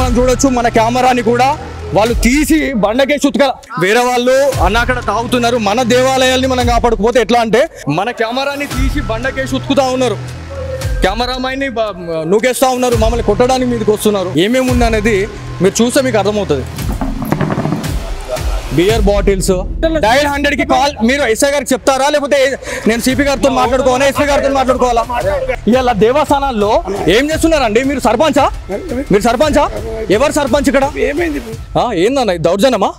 మనం చూడొచ్చు మన కెమెరాని కూడా వాళ్ళు తీసి బండకేసి ఉతక వేరే వాళ్ళు అన్న అక్కడ తాగుతున్నారు. మన దేవాలయాల్ని మనం కాపాడుకోపోతే ఎట్లా అంటే మన కెమెరాని తీసి బండకేసి ఉతుకుతా ఉన్నారు, కెమెరామైన్ని నూకేస్తా ఉన్నారు, మమ్మల్ని కొట్టడానికి మీదకి వస్తున్నారు. ఏమేమి ఉంది అనేది మీరు చూస్తే మీకు అర్థమవుతుంది. బియర్ బాటిల్స్ డైల్ 100కి కాల్ మీరు ఎస్ఐ గారికి చెప్తారా, లేకపోతే నేను సిపి గారితో మాట్లాడుకోవాలా, ఎస్ఐ గారితో మాట్లాడుకోవాలా? ఇలా దేవస్థానాల్లో ఏం చేస్తున్నారండి? మీరు సర్పంచా? మీరు సర్పంచా? ఎవరు సర్పంచ్ ఇక్కడ? ఏందన్నా దౌర్జన్యమా?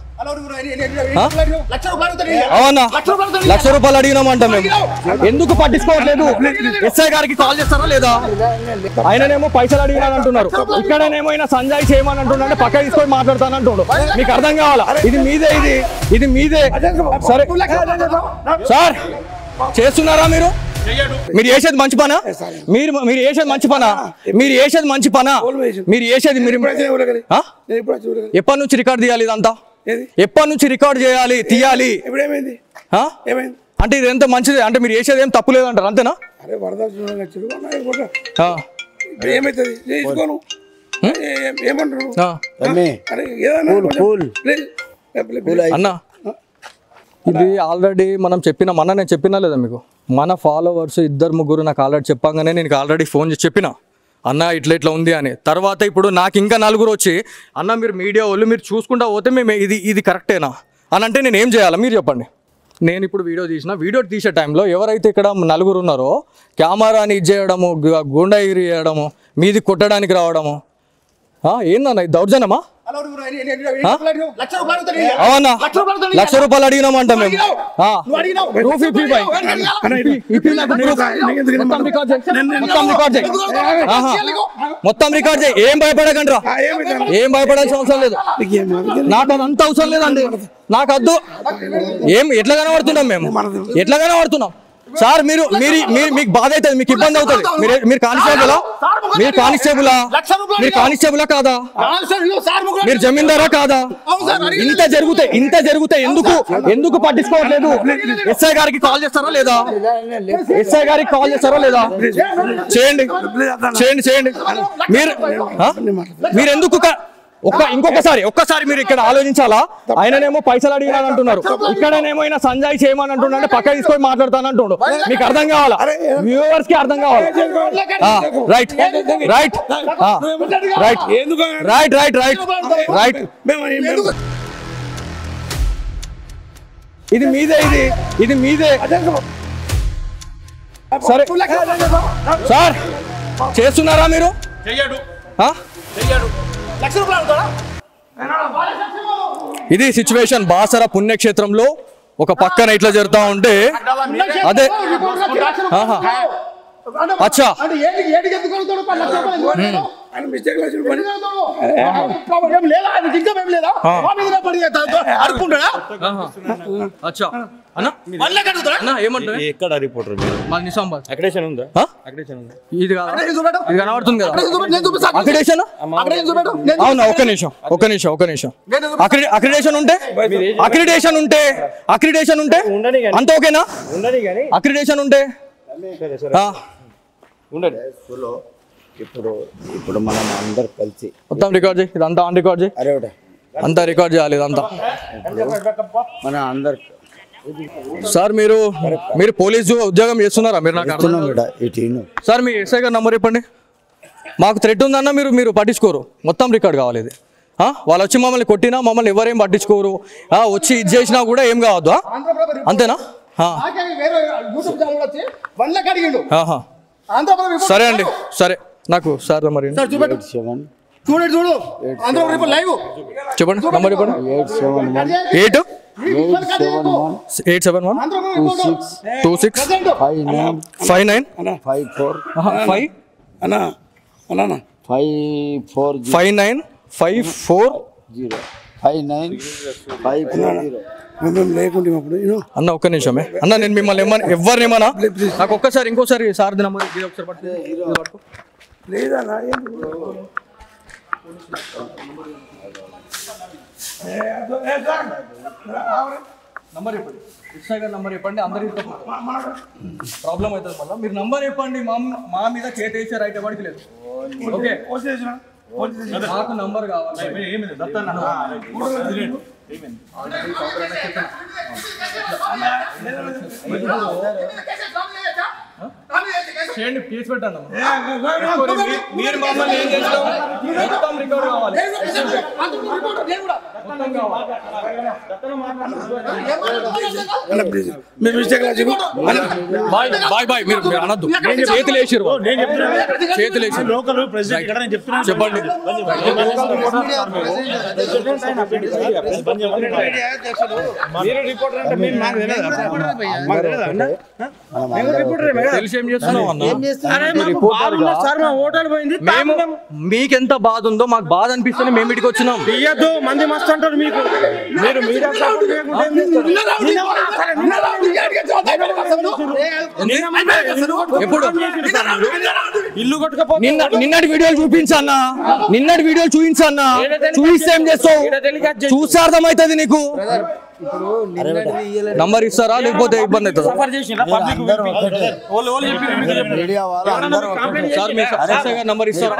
అవునా, ₹1,00,000 అడిగినామంట మేము. ఎందుకు పట్టించుకోవట్లేదు? ఎస్ఐ గారికి కాల్ చేస్తారా లేదా? ఆయననేమో పైసలు అడిగినాను అంటున్నారు, ఇక్కడనేమో ఆయన సంజయ్ చేయమని అంటున్నాడు, పక్క తీసుకొని మాట్లాడతాను అంటున్నాడు. మీకు అర్థం కావాలా? ఇది మీదే, ఇది మీదే. సరే సార్, చేస్తున్నారా మీరు? మీరు చేసేది మంచి పనా? మీరు చేసేది మంచి పనా? మీరు చేసేది మంచి పనా? మీరు చేసేది ఎప్పటి నుంచి రికార్డ్ తీయాలి? ఇదంతా ఎప్పటి నుంచి రికార్డ్ చేయాలి, తీయాలి? అంటే ఇది ఎంత మంచిది అంటే మీరు చేసేది ఏం తప్పు లేదంటారు, అంతేనా? అన్నా ఇది ఆల్రెడీ మనం నేను చెప్పినా లేదా మీకు? మన ఫాలోవర్స్ 2-3 నాకు ఆల్రెడీ చెప్పంగానే నేను ఆల్రెడీ ఫోన్ చేసి చెప్పిన, అన్న ఇట్లా ఉంది అని. తర్వాత ఇప్పుడు నాకు ఇంకా 4 వచ్చి, అన్న మీరు మీడియా వాళ్ళు మీరు చూసుకుంటా పోతే మేము ఇది కరెక్టేనా అని అంటే నేను ఏం చేయాలి మీరు చెప్పండి. నేను ఇప్పుడు వీడియో తీసే టైంలో ఎవరైతే ఇక్కడ 4 ఉన్నారో కెమెరాని ఇది చేయడము, గుండాగిరి చేయడము, మీది కొట్టడానికి రావడము, ఏందన్న ఇది దౌర్జన్యమా? అవునా, ₹1,00,000 అడిగినామంట మేము. మొత్తం రికార్డ్ చేయి, ఏం భయపడకండి రా, ఏం భయపడాల్సిన అవసరం లేదు. నాకు అదంతా అవసరం లేదండి, నాకు వద్దు. ఎట్లా కనబడుతున్నాం మేము? ఎట్లా కనబడుతున్నాం సార్? మీకు బాధ అవుతుంది, మీకు ఇబ్బంది అవుతుంది. మీరు కానిస్టేబులా కాదా? మీరు జమీందారా కాదా? ఇంత జరిగితే ఎందుకు పట్టించుకోవట్లేదు? ఎస్ఐ గారికి కాల్ చేస్తారా లేదా? ఎస్ఐ గారికి కాల్ చేస్తారా లేదా? చేయండి. మీరు ఎందుకు ఒక్కసారి మీరు ఇక్కడ ఆలోచించాలా? ఆయననేమో పైసలు అడిగినాను అంటున్నారు, ఇక్కడనేమో ఆయన సంజయ్ చేయమని అంటున్నాడు, పక్క తీసుకొని మాట్లాడతాను అంటుండు. మీకు అర్థం కావాలా? వ్యూవర్స్ కి అర్థం కావాలా? రైట్. ఇది మీదే. సరే సార్, చేస్తున్నారా మీరు? ఇది సిచ్యువేషన్ బాసర పుణ్యక్షేత్రంలో ఒక పక్కన ఇట్లా జరుగుతూ ఉంటే అదే అచ్చా అక్రిడేషన్ ఉంటే అంత ఓకేనా? అక్రిడేషన్ ఉంటే ఇప్పుడు మనం అందరు కలిసి మొత్తం రికార్డ్ చేయి, ఇదంతా ఆన్ రికార్డ్ చేయి, అంతా రికార్డ్ చేయాలి ఇదంతా మన అందరు. సార్ మీరు పోలీసు ఉద్యోగం చేస్తున్నారా? మీరు నాకు సార్ మీ ఎస్ఐ గారి నంబర్ చెప్పండి. మాకు థ్రెట్ ఉందన్న మీరు పట్టించుకోరు, మొత్తం రికార్డ్ కావాలి ఇది. వాళ్ళు వచ్చి మమ్మల్ని కొట్టినా మమ్మల్ని ఎవరేం పట్టించుకోరు, వచ్చి ఇది చేసినా కూడా ఏం కావద్దు, అంతేనా? సరే అండి, సరే నాకు సార్ మరి చెప్పండి, నంబర్ చెప్పండి. 58 అన్న ఒక్క నిమిషమే అన్న, నేను మిమ్మల్ని ఎవరినేమన్నా నాకు ఒక్కసారి ఇంకోసారి సార్ నంబర్ ఒకసారి పట్టుకో. నంబర్ చెప్పండి, ఎస్ఐ గారి నంబర్ చెప్పండి, అందరికి ప్రాబ్లం అవుతుంది. మళ్ళీ మీరు నంబర్ చెప్పండి, మా మీద చేతి వేసే రైట్ ఎవరికి లేదు. ఓకే నాకు నంబర్ కావాలి చేయండి కేసు పెట్టండి మీరు మమ్మల్ని ఏం చేస్తాం మొత్తం రికవర్ కావాలి బాయ్ బాయ్ మీరు అనద్దు చేతులు వేసారు చేతులు వేసి చెప్పండి తెలిసి ఏం చేస్తున్నావు అన్న మీకెంత బాధ ఉందో మాకు బాధ అనిపిస్తుంది మేము ఇటుకి వచ్చినాం మంది మస్తు అంటారు మీకు మీరు ఎప్పుడు ఇల్లు కొట్టుకపోతే నిన్నటి వీడియోలు చూపించన్నా నిన్నటి వీడియోలు చూపించన్నా చూపిస్తే ఏం చేస్తావు చూస్తే అర్థమవుతుంది నీకు నంబర్ ఇస్తారా లేకపోతే ఇబ్బంది అవుతుందా నంబర్ ఇస్తారా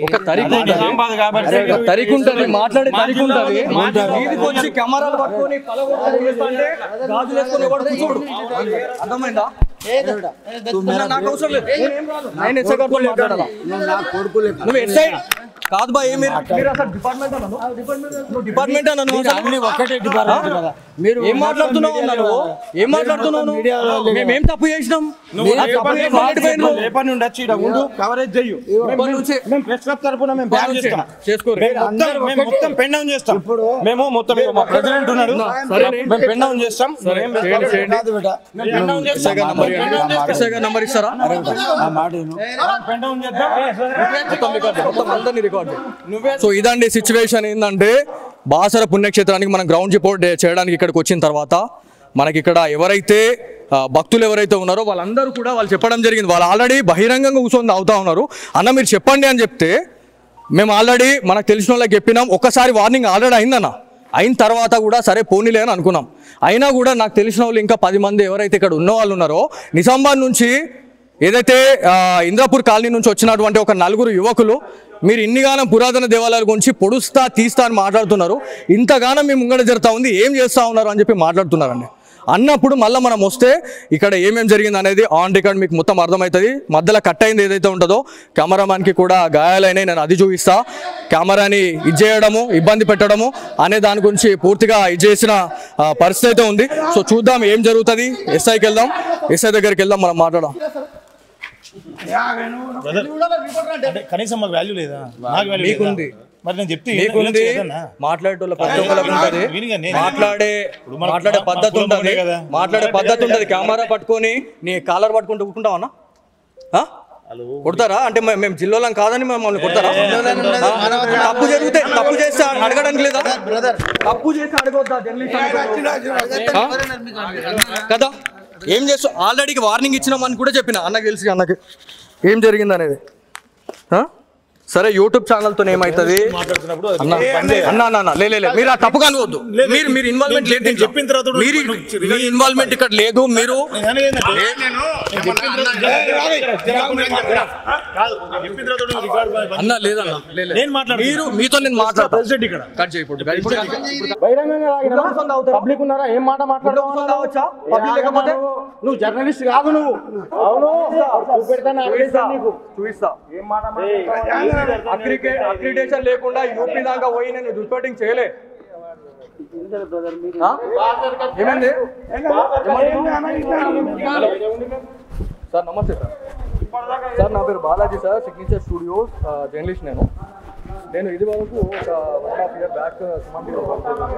ఒక తరికు ఉంటుంది మాట్లాడే తరికు ఉంటుంది వీధికి వచ్చి కెమెరాలు పట్టుకొని గాజులు వేసుకొని ఎవడు కూర్చోడు అర్థమైందా నాకు అవసరం లేదు నేను ఎస్ఐ గారితో మాట్లాడాలా నువ్వు ఎస్ఐ కాదు బాయ్ మీరు అసలు డిపార్ట్మెంట్ అన్నాను డిపార్ట్మెంట్ అన్నాను ఒకటే డిపార్ట్మెంట్ కదా మీరు ఏం మాట్లాడుతున్నావు అన్నాను ఏం మాట్లాడుతున్నావు మేమేం తప్పు చేసినాం కవరేజ్ చెయ్యు మేము ప్రెస్ క్లబ్ తరపున మేము బ్యాన్ చేస్తాం మొత్తం పెన్ డౌన్ చేస్తాం మేము మొత్తం మా ప్రెసిడెంట్ ఉన్నాడు మేము పెన్ డౌన్ చేస్తాం నంబర్ ఇస్తారా పెన్ డౌన్ చేద్దాం సో ఇదండి సిచ్యువేషన్ ఏంటంటే బాసర పుణ్యక్షేత్రానికి మనం గ్రౌండ్ రిపోర్ట్ చేయడానికి ఇక్కడికి వచ్చిన తర్వాత మనకి ఇక్కడ ఎవరైతే భక్తులు ఎవరైతే ఉన్నారో వాళ్ళందరూ కూడా వాళ్ళు చెప్పడం జరిగింది వాళ్ళు ఆల్రెడీ బహిరంగంగా కూర్చొని అవుతా ఉన్నారు అన్న మీరు చెప్పండి అని చెప్తే మేము ఆల్రెడీ మనకు తెలిసిన వాళ్ళకి చెప్పినాం ఒక్కసారి వార్నింగ్ ఆల్రెడీ అయిందన్న అయిన తర్వాత కూడా సరే పోనీలే అని అనుకున్నాం అయినా కూడా నాకు తెలిసిన వాళ్ళు ఇంకా 10 మంది ఎవరైతే ఇక్కడ ఉన్న వాళ్ళు ఉన్నారో నిజామాబాద్ నుంచి ఏదైతే ఇంద్రాపూర్ కాలనీ నుంచి వచ్చినటువంటి ఒక 4 యువకులు మీరు ఇన్నిగానం పురాతన దేవాలయాల గురించి పొడుస్తా తీస్తా అని మాట్లాడుతున్నారు ఇంతగానం మీ ముంగడ జరుగుతూ ఉంది ఏం చేస్తూ ఉన్నారు అని చెప్పి మాట్లాడుతున్నారండి అన్నప్పుడు మళ్ళీ మనం వస్తే ఇక్కడ ఏమేమి జరిగింది అనేది ఆన్ రికార్డ్ మీకు మొత్తం అర్థమవుతుంది మధ్యలో కట్ అయింది ఏదైతే ఉంటుందో కెమెరామ్యాన్కి కూడా గాయాలైనాయి నేను అది చూపిస్తా కెమెరాని చేయడము ఇబ్బంది పెట్టడము అనే దాని గురించి పూర్తిగా చేసిన పరిస్థితి అయితే ఉంది సో చూద్దాం ఏం జరుగుతుంది ఎస్ఐకి వెళ్దాం ఎస్ఐ దగ్గరికి వెళ్దాం మనం మాట్లాడదాం కనీసం మాకు వాల్యూ లేదా మీకుంది మరి నేను చెప్తే మాట్లాడేటోళ్ళ ప్రతి ఒక్కరికి ఉంటుంది మాట్లాడే పద్ధతి ఉంటుంది మాట్లాడే పద్ధతి ఉంటుంది కెమెరా పట్టుకొని నీ కాలర్ పట్టుకుంటూ కూర్చుంటావన్నా కొడతారా అంటే మేము జిల్లాలో కాదని మమ్మల్ని కొడతారా తప్పు జరిగితే తప్పు చేస్తే అడగడానికి లేదా తప్పు చేస్తే అడగొద్దా కదా ఏం చేస్తావు ఆల్రెడీ వార్నింగ్ ఇచ్చినామని కూడా చెప్పిన అన్నకి తెలిసి అన్నకి ఏం జరిగింది అనేది సరే యూట్యూబ్ ఛానల్తో ఏమవుతుంది అన్న మీరు ఆ తప్పుగా అనుకోవద్దు మీరు ఇన్వాల్వ్మెంట్ లేదు చెప్పిన తర్వాత మీరు ఇన్వాల్వ్మెంట్ ఇక్కడ లేదు మీరు అన్న లేదన్న మీరు మీతో నేను మాట్లాడతాను కట్ చేయకూడదు పబ్లిక్ ఉన్నారా ఏం మాట మాట్లాడవచ్చా పబ్లిక్ లేకపోతే నువ్వు జర్నలిస్ట్ కాదు నువ్వు అవును చూపిస్తా ఏం మాట అక్రిడేషన్ లేకుండా యూపీ దాకా పోయి నేను రిపోర్టింగ్ చేయలే ఏమైంది సార్ నమస్తే సార్ నా పేరు Balaji sir signature studios journalist నేను ఇది వరకు ఒక 1.5 year బ్యాక్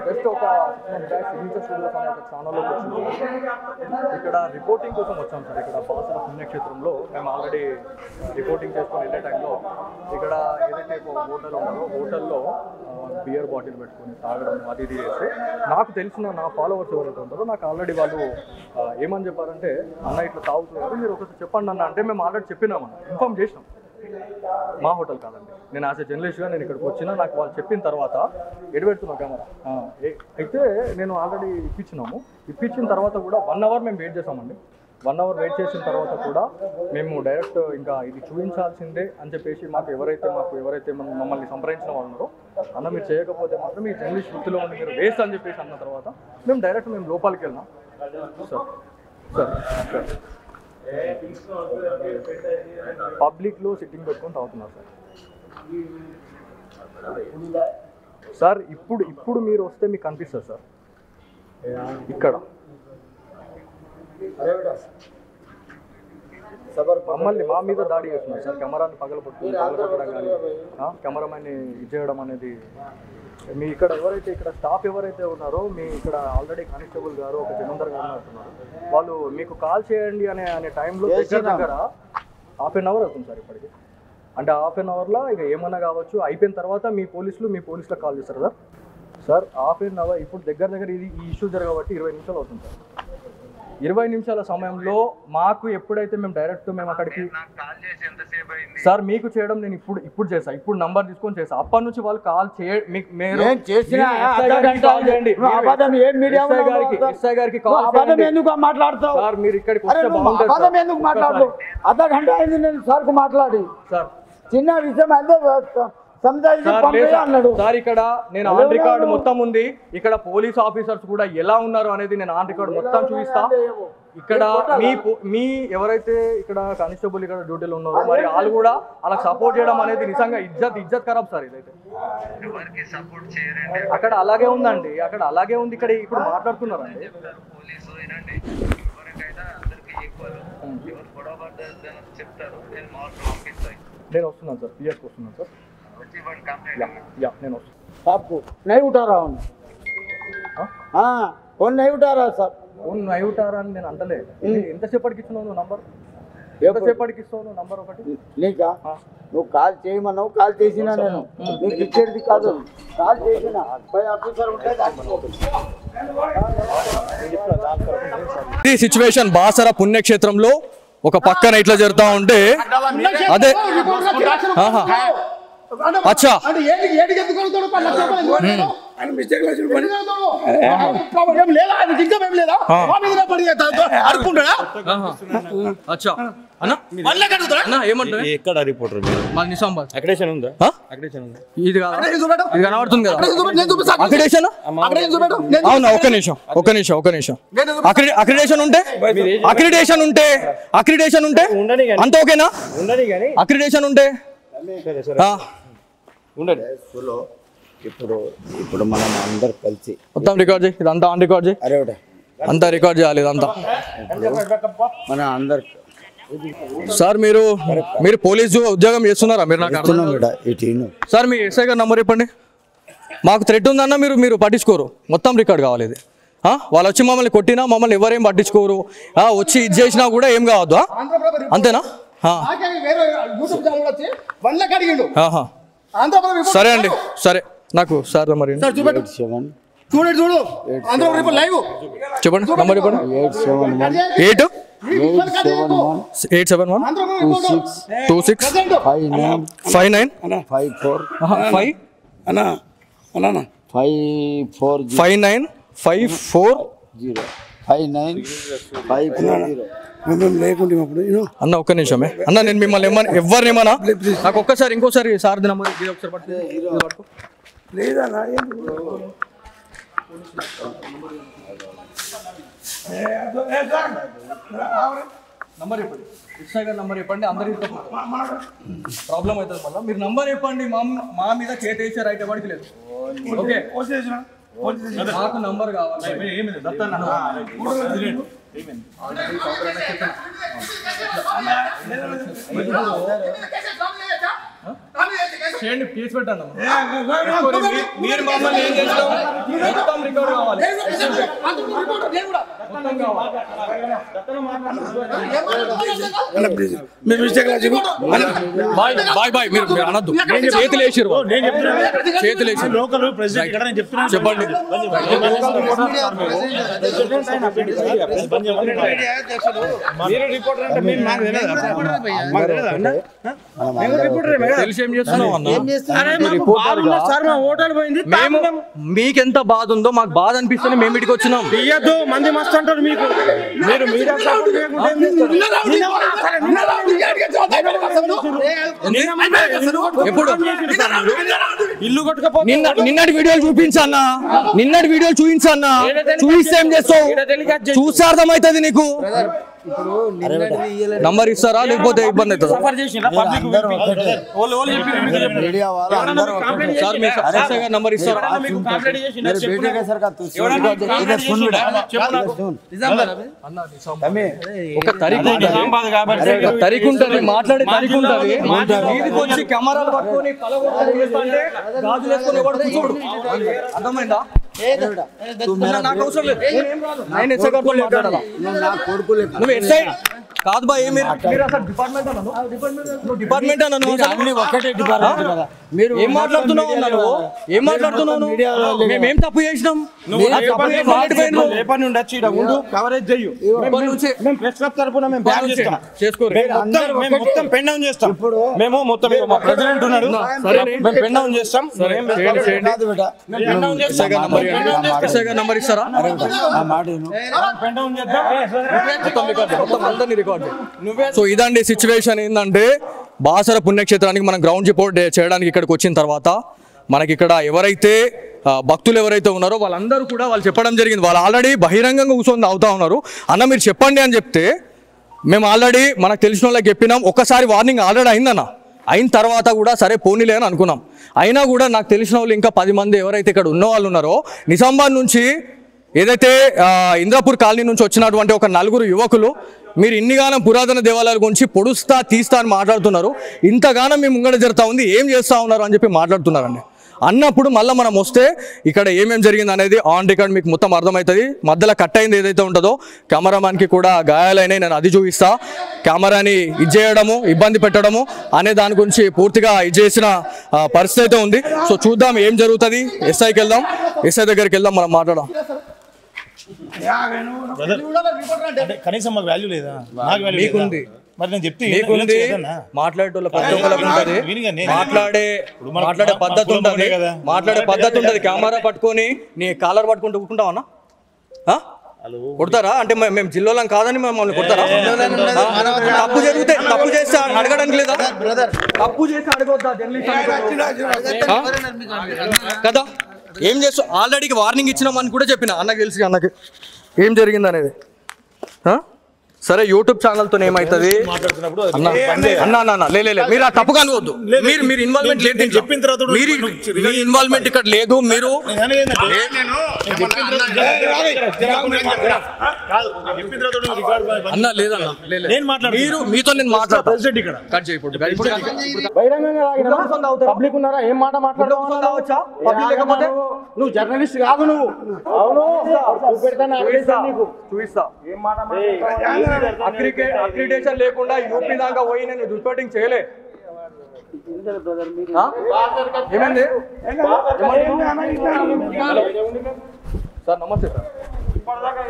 జస్ట్ ఒక 6 months బ్యాక్ సిగ్నేచర్ స్టూడియోస్ అనే ఒక ఛానల్లోకి వచ్చింది ఇక్కడ రిపోర్టింగ్ కోసం వచ్చాం సార్ ఇక్కడ బాసర పుణ్యక్షేత్రంలో మేము ఆల్రెడీ రిపోర్టింగ్ చేసుకొని వెళ్ళే టైంలో ఇక్కడ ఏదైతే ఒక హోటల్ ఉన్నారో హోటల్లో బియర్ బాటిల్ పెట్టుకొని తాగడం అది ఇది చేస్తే నాకు తెలిసిన నా ఫాలోవర్స్ ఎవరైతే ఉంటారో నాకు ఆల్రెడీ వాళ్ళు ఏమని చెప్పారంటే అన్న ఇట్లా తాగుతున్నారు మీరు ఒకసారి చెప్పండి అన్న అంటే మేము ఆల్రెడీ చెప్పినామన్న ఇన్ఫార్మ్ చేసినాం మా హోటల్ కాదండి నేను యాజ్ ఎ జర్నలిస్ట్గా నేను ఇక్కడికి వచ్చినా నాకు వాళ్ళు చెప్పిన తర్వాత ఎడబెడుతున్నా కెమెరా అయితే నేను ఆల్రెడీ ఇప్పించిన తర్వాత కూడా 1 hour మేము వెయిట్ చేసామండి 1 అవర్ వెయిట్ చేసిన తర్వాత కూడా మేము డైరెక్ట్ ఇంకా ఇది చూపించాల్సిందే అని చెప్పేసి మాకు ఎవరైతే మమ్మల్ని సంప్రదించిన వాళ్ళు ఉన్నారో, అన్న మీరు చేయకపోతే మాత్రం మీ జర్నలిస్ట్ వృత్తిలో ఉండి మీరు వేస్ట్ అని చెప్పేసి అన్న తర్వాత మేము డైరెక్ట్ లోపలికి వెళ్ళినాం. సార్ పబ్లిక్లో సిట్టింగ్ పెట్టుకొని తాగుతున్నారు సార్. ఇప్పుడు మీరు వస్తే మీకు కనిపిస్తుంది సార్ ఇక్కడ మమ్మల్ని మా మీద దాడి చేస్తున్నారు సార్. కెమెరాని పగలగొట్టడం కానీ కెమెరామెన్ని ఇచ్చేయడం అనేది మీ ఇక్కడ ఇక్కడ స్టాఫ్ ఎవరైతే ఉన్నారో మీ ఇక్కడ ఆల్రెడీ కానిస్టేబుల్ గారు ఒక జమీందార్ గారు అంటున్నారు, వాళ్ళు మీకు కాల్ చేయండి అనే టైంలో దగ్గర హాఫ్ అన్ అవర్ అవుతుంది సార్ ఇప్పటికి. అంటే హాఫ్ అన్ అవర్లో ఇక ఏమన్నా కావచ్చు, అయిపోయిన తర్వాత మీ పోలీసులకు కాల్ చేస్తారు సార్. హాఫ్ అన్ అవర్ ఇప్పుడు దగ్గర ఈ ఇష్యూ జరగబట్టి 20 నిమిషాలు అవుతుంది సార్. 20 నిమిషాల సమయంలో మాకు ఎప్పుడైతే మేము అక్కడికి సార్ మీకు చేయడం నేను ఇప్పుడు చేసా, ఇప్పుడు నంబర్ తీసుకొని చేసా. అప్పటి నుంచి వాళ్ళు కాల్ చేయండి సార్. మీరు ఇక్కడికి మాట్లాడి సార్ చిన్న విషయం సార్ ఇక్కడ నేను ఆన్ రికార్డ్ మొత్తం ఉంది. ఇక్కడ పోలీస్ ఆఫీసర్స్ కూడా ఎలా ఉన్నారు అనేది నేను ఆన్ రికార్డ్ మొత్తం చూపిస్తా. ఇక్కడ మీ ఎవరైతే ఇక్కడ కానిస్టేబుల్ ఇక్కడ డ్యూటీలో ఉన్నారో మరి వాళ్ళు కూడా అలా సపోర్ట్ చేయడం అనేది నిజంగా ఇజ్జత్ ఖరాబ్ సార్. ఇదైతే అక్కడ అలాగే ఉందండి, అక్కడ అలాగే ఉంది. ఇక్కడ ఇప్పుడు మాట్లాడుతున్నారండి. నేను వస్తున్నాను సార్, పిఎస్కి వస్తున్నాను సార్. నేను आपको नहीं उठा रहा हूँ फोन नहीं उठा रहा सर. ఫోన్ నై ఉంటారా అని నేను అంటలే. ఎంతసేపటికి ఇస్తున్నావు నంబర్? ఎంతసేపటికి ఇస్తావు నంబర్ ఒకటి? నీకా నువ్వు కాల్ చేయమన్నావు, కాల్ చేసినా నేను నీకు ఇచ్చేది కాదు. కాల్ చేసిన ఆఫీసర్ ఉంటే ఈ సిచ్యువేషన్ బాసర పుణ్యక్షేత్రంలో ఒక పక్కన ఇట్లా జరుగుతూ ఉంటే అదే అచ్చా ఎక్కడ రిపోర్టర్ నిజామాబాద్ అక్రిడేషన్ ఉందా? ఇది కనబడుతుంది కదా అక్రిడేషన్. అవునా, ఒక్క నిమిషం అక్రిడేషన్ ఉంటే అంత ఓకేనా? అక్రిడేషన్ ఉంటే ఇప్పుడు మనం అందరు కలిసి మొత్తం రికార్డ్ చేయి. ఇదంతా ఆన్ రికార్డ్ చేయి. అంతా రికార్డ్ చేయాలి ఇదంతా మన అందరు. సార్ మీరు పోలీసు ఉద్యోగం చేస్తున్నారా? మీరు నాకు సార్ మీ ఎస్ఐ గారు నంబర్ ఇవ్వండి. మాకు థ్రెట్ ఉందన్న మీరు పట్టించుకోరు. మొత్తం రికార్డ్ కావాలి ఇది. వాళ్ళు వచ్చి మమ్మల్ని కొట్టినా మమ్మల్ని ఎవరేం పట్టించుకోరు. వచ్చి ఇది చేసినా కూడా ఏం కావద్దు. అంతేనా? సరే అండి, సరే. నాకు సార్ మరి చెప్పండి నంబర్ చెప్పండి. 871-265-954. అన్న ఒక్క నిమిషమే అన్న, నేను మిమ్మల్ని ఎవరినేమన్నా నాకు ఒక్కసారి ఇంకోసారి సార్ నంబర్ లేదన్నా నంబర్ చెప్పండి. ఎస్ఐ గారు నంబర్ చెప్పండి. అందరికీ ప్రాబ్లం అవుతుంది మళ్ళీ. మీరు నంబర్ చెప్పండి. మా మీద చేసి రైట్ ఎవరికి లేదు. ఓకే, మాకు నంబర్ కావాలి. చేయండి, కేసు పెట్టండి. మీరు మమ్మల్ని ఏం చేస్తాం? మొత్తం రికార్డ్ కావాలి. బాయ్ మీరు అనద్దు. చేతులు వేసిరు, చేతులు వేసి చెప్పండి. తెలిసి ఏం చేస్తున్నావు అన్న? మీకెంత బాధ ఉందో మాకు బాధ అనిపిస్తేనే మేము ఇటుకు వచ్చినాం. మంది మస్తు ఏమంటారు మీకు మీరు మీడియా సపోర్ట్ చేయకుండా ఏం చేస్తారు? ఎప్పుడు ఇల్లు కొట్టుకపోతే నిన్నటి వీడియోలు చూపించన్నా, నిన్నటి వీడియోలు చూపించన్నా, చూపిస్తే ఏం చేస్తావు? చూస్తే అర్థమవుతుంది నీకు. నంబర్ ఇస్తారా లేకపోతే ఇబ్బంది అవుతుందా? మీడియా వాళ్ళు అందరూ సార్ మీ ఎస్ఐ గారు నంబర్ ఇస్తారా? ఒక తరికు ఉంటుంది, మాట్లాడే తరికు ఉంటుంది. వీధికి వచ్చి కెమెరాలు పట్టుకొని పలగొట్టుకుంటే గాజులు వేసుకొని ఎవడు కూర్చోడు. అర్థమైందా? నాకు అవసరం లేదు, నేను ఎస్ఐ గారితో మాట్లాడాలా. నువ్వు ఎస్ఐ కాదు బా, మీరు అసలు డిపార్ట్మెంట్ అన్నాను, నువ్వు డిపార్ట్మెంట్ అన్నాను, ఒక్కటే డిపార్ట్మెంట్ కదా. మీరు ఏం మాట్లాడుతున్నావు అన్నాను, ఏం మాట్లాడుతున్నావు? మేమేం తప్పు చేసినాం? కవరేజ్ చెయ్యు. మేము ప్రెస్ క్లబ్ తరపున మేము బ్యాన్ చేస్తాం. మేము మొత్తం పెన్ డౌన్ చేస్తాం. మేము మొత్తం మా ప్రెసిడెంట్ ఉన్నాడు, మేము పెన్ డౌన్ చేస్తాం. నంబర్ ఇస్తారా? పెన్ డౌన్ చేద్దాం. సో ఇదండి సిచ్యువేషన్. ఏంటంటే బాసర పుణ్యక్షేత్రానికి మనం గ్రౌండ్ రిపోర్ట్ చేయడానికి ఇక్కడికి వచ్చిన తర్వాత మనకి ఇక్కడ ఎవరైతే భక్తులు ఎవరైతే ఉన్నారో వాళ్ళందరూ కూడా వాళ్ళు చెప్పడం జరిగింది. వాళ్ళు ఆల్రెడీ బహిరంగంగా కూర్చొని అవుతా ఉన్నారు. అన్న మీరు చెప్పండి అని చెప్తే మేము ఆల్రెడీ మనకు తెలిసిన వాళ్ళకి చెప్పినాం. ఒక్కసారి వార్నింగ్ ఆల్రెడీ అయిందన్న, అయిన తర్వాత కూడా సరే పోనీలే అని అనుకున్నాం. అయినా కూడా నాకు తెలిసిన వాళ్ళు ఇంకా 10 మంది ఎవరైతే ఇక్కడ ఉన్న వాళ్ళు ఉన్నారో నిజామాబాద్ నుంచి ఏదైతే ఇంద్రాపూర్ కాలనీ నుంచి వచ్చినటువంటి ఒక 4 యువకులు మీరు ఇన్నిగానం పురాతన దేవాలయాల గురించి పొడుస్తా తీస్తా అని మాట్లాడుతున్నారు, ఇంతగానం మీ ముంగడ జరుగుతూ ఉంది, ఏం చేస్తూ ఉన్నారు అని చెప్పి మాట్లాడుతున్నారండి. అన్నప్పుడు మళ్ళీ మనం వస్తే ఇక్కడ ఏమేమి జరిగింది అనేది ఆన్ రికార్డ్ మీకు మొత్తం అర్థమవుతుంది. మధ్యలో కట్ అయింది ఏదైతే ఉంటుందో కెమెరామ్యాన్కి కూడా గాయాలైనాయి, నేను అది చూపిస్తా. కెమెరాని చేయడము ఇబ్బంది పెట్టడము అనే దాని గురించి పూర్తిగా చేసిన పరిస్థితి అయితే ఉంది. సో చూద్దాం ఏం జరుగుతుంది. ఎస్ఐకి వెళ్దాం, ఎస్ఐ దగ్గరికి వెళ్దాం, మనం మాట్లాడదాం. కనీసం మాకు వాల్యూ లేదా? మీకుంది, మరి నేను చెప్తే మాట్లాడేటోళ్ళ ప్రతి ఒక్కరికి ఉంటుంది, మాట్లాడే పద్ధతి ఉంటుంది, మాట్లాడే పద్ధతి ఉంటుంది. కెమెరా పట్టుకొని నీ కాలర్ పట్టుకుంటూ కూర్చుంటావన్నా కొడతారా? అంటే మేము జిల్లాలం కాదని మమ్మల్ని కొడతారా? తప్పు జరిగితే తప్పు చేస్తే అడగడానికి లేదా? తప్పు చేసి అడగొద్దా కదా? ఏం చేస్తావు? ఆల్రెడీ వార్నింగ్ ఇచ్చినామని కూడా చెప్పిన అన్నకి తెలిసి, అన్నకి ఏం జరిగింది అనేది. సరే యూట్యూబ్ ఛానల్తో ఏమవుతుంది అన్న లే మీరు ఆ తప్పుగా అనుకోవద్దు. మీరు ఇన్వాల్వ్మెంట్ లేదు, చెప్పిన తర్వాత మీ ఇన్వాల్వ్మెంట్ ఇక్కడ లేదు. మీరు అన్న లేదన్న మీరు మీతో నేను మాట్లాడతాను. కట్ చేయకూడదు. పబ్లిక్ ఉన్నారా? ఏం మాట మాట్లాడవచ్చా? పబ్లిక్ లేకపోతే నువ్వు జర్నలిస్ట్ కాదు. నువ్వు అవును చూపిస్తా. ఏం మాట అక్రిడేషన్ లేకుండా యూపీ దాకా పోయి నేను రిపోర్టింగ్ చేయలే. ఏమైంది సార్? నమస్తే సార్.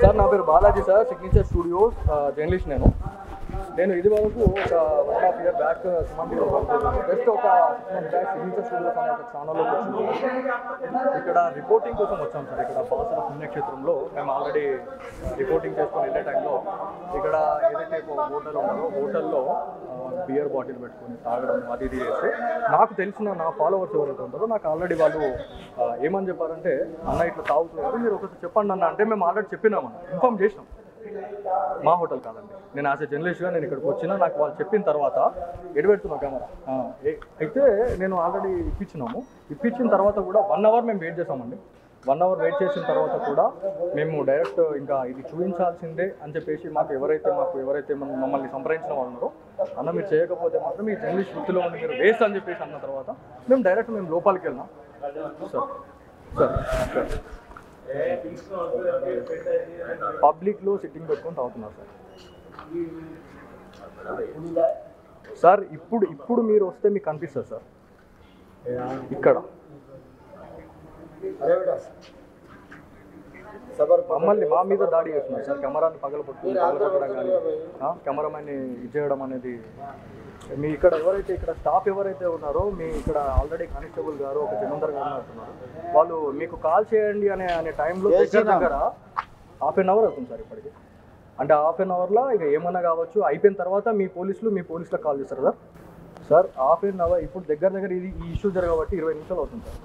సార్ నా పేరు Balaji sir, signature studios journalist. నేను ఇది వరకు ఒక 1.5 year బ్యాక్ సుమంతిలో జస్ట్ ఒక 6 months బ్యాక్ సిగ్నేచర్ స్టూడియోస్ అనే ఒక ఛానల్లోకి వచ్చింది. ఇక్కడ రిపోర్టింగ్ కోసం వచ్చాం సార్. ఇక్కడ బాసర పుణ్యక్షేత్రంలో మేము ఆల్రెడీ రిపోర్టింగ్ చేసుకొని వెళ్ళే టైంలో ఇక్కడ ఏదైతే హోటల్ ఉన్నారో హోటల్లో బియర్ బాటిల్ పెట్టుకొని తాగడం అది ఇది చేస్తే నాకు తెలిసిన నా ఫాలోవర్స్ ఎవరైతే ఉంటారో నాకు ఆల్రెడీ వాళ్ళు ఏమని చెప్పారంటే అన్న ఇట్లా తాగుతున్నారు, మీరు ఒకసారి చెప్పండి అన్న అంటే మేము ఆల్రెడీ చెప్పినామన్న, ఇన్ఫార్మ్ చేసినాం. మా హోటల్ కాదండి, నేను యాజ్ ఎ జర్నలిస్ట్గా నేను ఇక్కడికి వచ్చినా నాకు వాళ్ళు చెప్పిన తర్వాత ఎడబెడుతున్నా కెమెరా అయితే నేను ఆల్రెడీ ఇప్పించిన తర్వాత కూడా 1 hour మేము వెయిట్ చేసామండి. 1 hour వెయిట్ చేసిన తర్వాత కూడా మేము డైరెక్ట్ ఇంకా ఇది చూపించాల్సిందే అని చెప్పేసి మాకు ఎవరైతే మమ్మల్ని సంప్రదించిన వాళ్ళు ఉన్నారో అన్న మీరు చేయకపోతే మాత్రం మీ జర్నలిస్ట్ వృత్తిలో ఉండి మీరు వేస్ట్ అని చెప్పేసి అన్న తర్వాత మేము డైరెక్ట్ లోపలికి వెళ్ళినాం. సార్ పబ్లిక్లో సిట్టింగ్ పెట్టుకొని తాగుతున్నారు సార్. ఇప్పుడు మీరు వస్తే మీకు కనిపిస్తుంది సార్ ఇక్కడ మమ్మల్ని మా మీద దాడి చేస్తున్నారు సార్. కెమెరాని పగలగొట్టడం కానీ కెమెరామెన్ని ఇచ్చేయడం అనేది మీ ఇక్కడ ఇక్కడ స్టాఫ్ ఎవరైతే ఉన్నారో మీ ఇక్కడ ఆల్రెడీ కానిస్టేబుల్ గారు ఒక జమీందార్ గారు అంటున్నారు, వాళ్ళు మీకు కాల్ చేయండి అనే టైంలో దగ్గర హాఫ్ అన్ అవర్ అవుతుంది సార్ ఇప్పటికి. అంటే హాఫ్ అన్ అవర్లో ఇక ఏమన్నా కావచ్చు, అయిపోయిన తర్వాత మీ పోలీసులకు కాల్ చేస్తారు sir. Sir half an hour ఇప్పుడు దగ్గర ఈ ఇష్యూ జరగబట్టి 20 నిమిషాలు అవుతుంది సార్.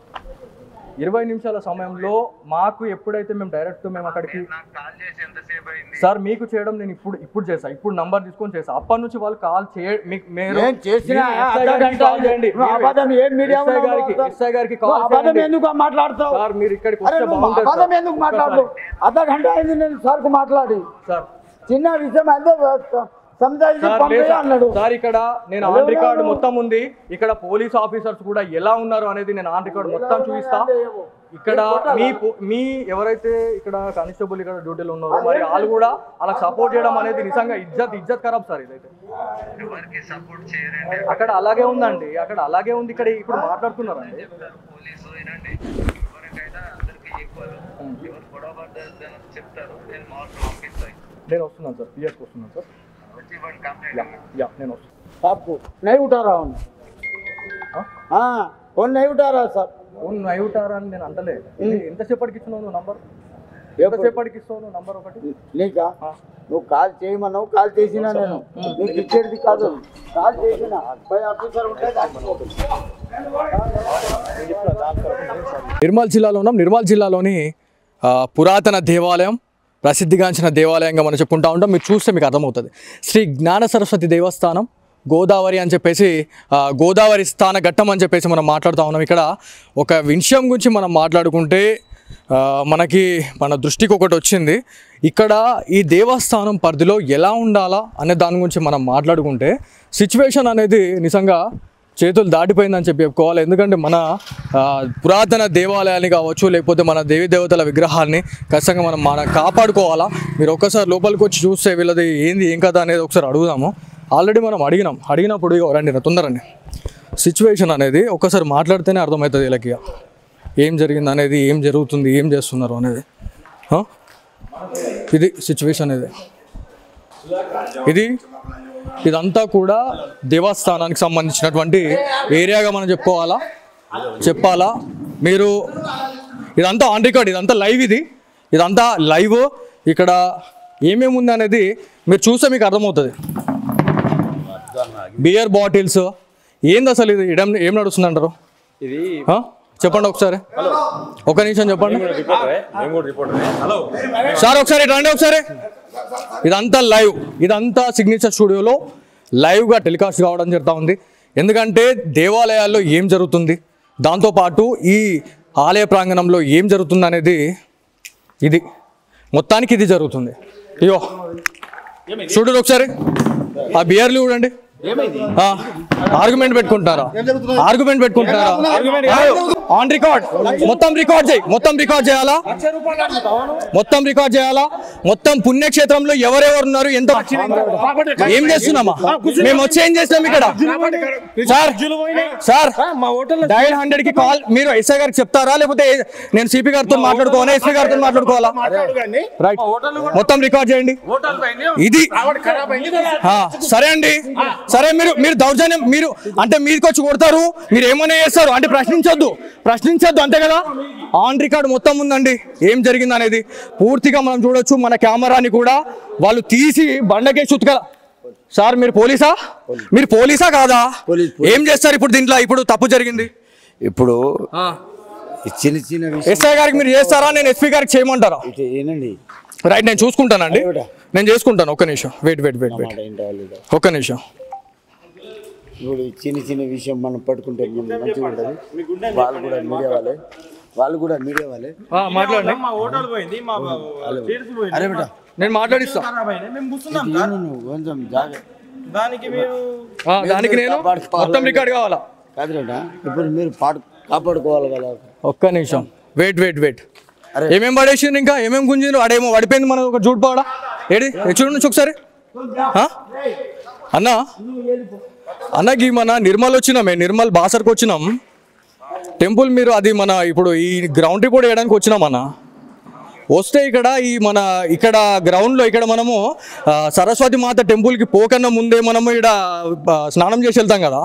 20 నిమిషాల సమయంలో మాకు ఎప్పుడైతే మేము అక్కడికి సార్ మీకు చేయడం నేను ఇప్పుడు చేసా, ఇప్పుడు నంబర్ తీసుకొని చేసా. అప్పటి నుంచి వాళ్ళు కాల్ చేయండి, మాట్లాడతావు సార్. మీరు ఇక్కడికి మాట్లాడు అర్ధ గంట అయింది నేను సార్ కు మాట్లాడి. సార్ చిన్న విషయం అన్నాడు సార్. ఇక్కడ నేను ఆన్ రికార్డు మొత్తం ఉంది. ఇక్కడ పోలీస్ ఆఫీసర్స్ కూడా ఎలా ఉన్నారు అనేది నేను ఆన్ రికార్డు మొత్తం చూపిస్తా. ఇక్కడ మీ ఎవరైతే ఇక్కడ కానిస్టేబుల్ ఇక్కడ డ్యూటీలో ఉన్నారో మరి వాళ్ళు కూడా వాళ్ళకి సపోర్ట్ చేయడం అనేది నిజంగా ఇజ్జత్ ఖరాబ్ సార్. ఇదైతే అక్కడ అలాగే ఉందండి, అక్కడ అలాగే ఉంది. ఇక్కడ ఇప్పుడు మాట్లాడుతున్నారండి. నేను వస్తున్నాను సార్, పిఎస్కి వస్తున్నాను సార్. నేను వస్తాను. आपको नहीं उठा रहा हूँ हाँ फोन नहीं उठा रहा सर ఫోన్ నై ఉంటారా అని నేను అంటలే. ఎంతసేపటికి ఇస్తున్నావు నువ్వు నంబర్? ఎంతసేపటికి ఇస్తావు నువ్వు నంబర్? ఒకటి నీకా నువ్వు కాల్ చేయమన్నావు, కాల్ చేసినా నేను నీకు ఇచ్చేది కాదు. కాల్ చేసిన పై ఆఫీసర్ ఉంటే నిర్మల్ జిల్లాలో ఉన్నాం. నిర్మల్ జిల్లాలోని పురాతన దేవాలయం, ప్రసిద్ధిగాంచిన దేవాలయంగా మనం చెప్పుకుంటా ఉంటాం. మీరు చూస్తే మీకు అర్థమవుతుంది. శ్రీ జ్ఞాన సరస్వతి దేవస్థానం గోదావరి అని చెప్పేసి, గోదావరి స్థాన ఘట్టం అని చెప్పేసి మనం మాట్లాడుతూ ఉన్నాం. ఇక్కడ ఒక విషయం గురించి మనం మాట్లాడుకుంటే మన దృష్టికి ఒకటి వచ్చింది. ఇక్కడ ఈ దేవస్థానం పరిధిలో ఎలా ఉండాలా అనే దాని గురించి మనం మాట్లాడుకుంటే సిచ్యువేషన్ అనేది నిజంగా చేతులు దాటిపోయిందని చెప్పుకోవాలి. ఎందుకంటే మన పురాతన దేవాలయాన్ని కావచ్చు, లేకపోతే మన దేవీ దేవతల విగ్రహాన్ని ఖచ్చితంగా మనం కాపాడుకోవాలా. మీరు ఒక్కసారి లోపలికి వచ్చి చూస్తే వీళ్ళది ఏంది ఏం కదా అనేది ఒకసారి అడుగుదాము. ఆల్రెడీ మనం అడిగినప్పుడు రండి తొందరండి. సిచ్యువేషన్ అనేది ఒక్కసారి మాట్లాడితేనే అర్థమవుతుంది వీళ్ళకి ఏం జరిగింది అనేది, ఏం జరుగుతుంది, ఏం చేస్తున్నారు అనేది. ఇది సిచ్యువేషన్ ఇదంతా కూడా దేవస్థానానికి సంబంధించినటువంటి ఏరియాగా మనం చెప్పాలా. మీరు ఇదంతా ఆన్ రికార్డ్, ఇదంతా లైవ్, ఇదంతా లైవ్. ఇక్కడ ఏమేమి ఉంది అనేది మీరు చూస్తే మీకు అర్థమవుతుంది. బియర్ బాటిల్స్ ఏంది అసలు, ఇది ఏం నడుస్తుంది అంటారు? ఇది చెప్పండి ఒకసారి, ఒక నిమిషం చెప్పండి సార్. ఒకసారి రండి ఒకసారి. ఇదంతా లైవ్, ఇదంతా సిగ్నేచర్ స్టూడియోలో లైవ్గా టెలికాస్ట్ కావడం జరుగుతూ ఉంది. ఎందుకంటే దేవాలయాల్లో ఏం జరుగుతుంది, దాంతోపాటు ఈ ఆలయ ప్రాంగణంలో ఏం జరుగుతుంది అనేది మొత్తానికి ఇది జరుగుతుంది. అయ్యో చూడండి ఒకసారి, ఆ బియర్లు చూడండి. ఆర్గ్యుమెంట్ పెట్టుకుంటారా? ఆన్ రికార్డ్ మొత్తం రికార్డ్ చేయాలా? మొత్తం పుణ్యక్షేత్రంలో ఎవరెవరు ఉన్నారు, ఎంత ఏం చేస్తున్నామా మేము వచ్చి ఏం చేసినాం ఇక్కడ? సార్ డయల్ 100కి కాల్ మీరు ఎస్ఐ గారికి చెప్తారా, లేకపోతే నేను సిపి గారితో మాట్లాడుకోవాలా, ఎస్పీ గారితో మాట్లాడుకోవాలా? రైట్, మొత్తం రికార్డ్ చేయండి. ఇది సరే అండి, సరే. మీరు దౌర్జన్యం, మీరు అంటే మీదకి వచ్చి కొడతారు, మీరు ఏమైనా చేస్తారు అంటే ప్రశ్నించొద్దు అంతే కదా. ఆన్ రికార్డ్ మొత్తం ఉందండి ఏం జరిగింది అనేది పూర్తిగా మనం చూడొచ్చు. మన కెమెరాని కూడా వాళ్ళు తీసి బండకేసి ఉతకల. సార్ మీరు పోలీసా కాదా? ఏం చేస్తారు ఇప్పుడు దీంట్లో? ఇప్పుడు తప్పు జరిగింది, ఇప్పుడు చిన్న ఎస్ఐ గారికి మీరు చేస్తారా, నేను ఎస్పీ గారికి చేయమంటారా? రైట్, నేను చూసుకుంటానండి, నేను చేసుకుంటాను. ఒక్క నిమిషం వెయిట్, ఒక్క నిమిషం. ఇప్పుడు చిన్న విషయం మనం పట్టుకుంటే మంచిగా ఉంటుంది. వాళ్ళు కూడా మీడియా వాళ్ళే మాట్లాడండి. అరే బేటా నేను మాట్లాడిస్తాను. దానికి నేను మొత్తం రికార్డ్ కావాలా? కాదురేటా, ఇప్పుడు మీరు కాపాడుకోవాలి కదా. ఒక్క నిమిషం వెయిట్. ఏమేం పడేసిండ్రు, ఇంకా ఏమేం గుంజిండ్రు? అడేమో పడిపోయింది మన ఒక జూట్ పాడ. ఏడి చూడండి ఒకసారి. అన్నకి మన నిర్మల్ వచ్చినామే, నిర్మల్ బాసర్కి వచ్చినాం టెంపుల్. మీరు అది మన ఇప్పుడు ఈ గ్రౌండ్ రిపోర్ట్ వేయడానికి వచ్చినాం అన్న. వస్తే ఇక్కడ గ్రౌండ్లో ఇక్కడ మనము సరస్వతి మాత టెంపుల్కి పోకన్నా ముందే మనము ఇక్కడ స్నానం చేసి వెళ్తాం కదా.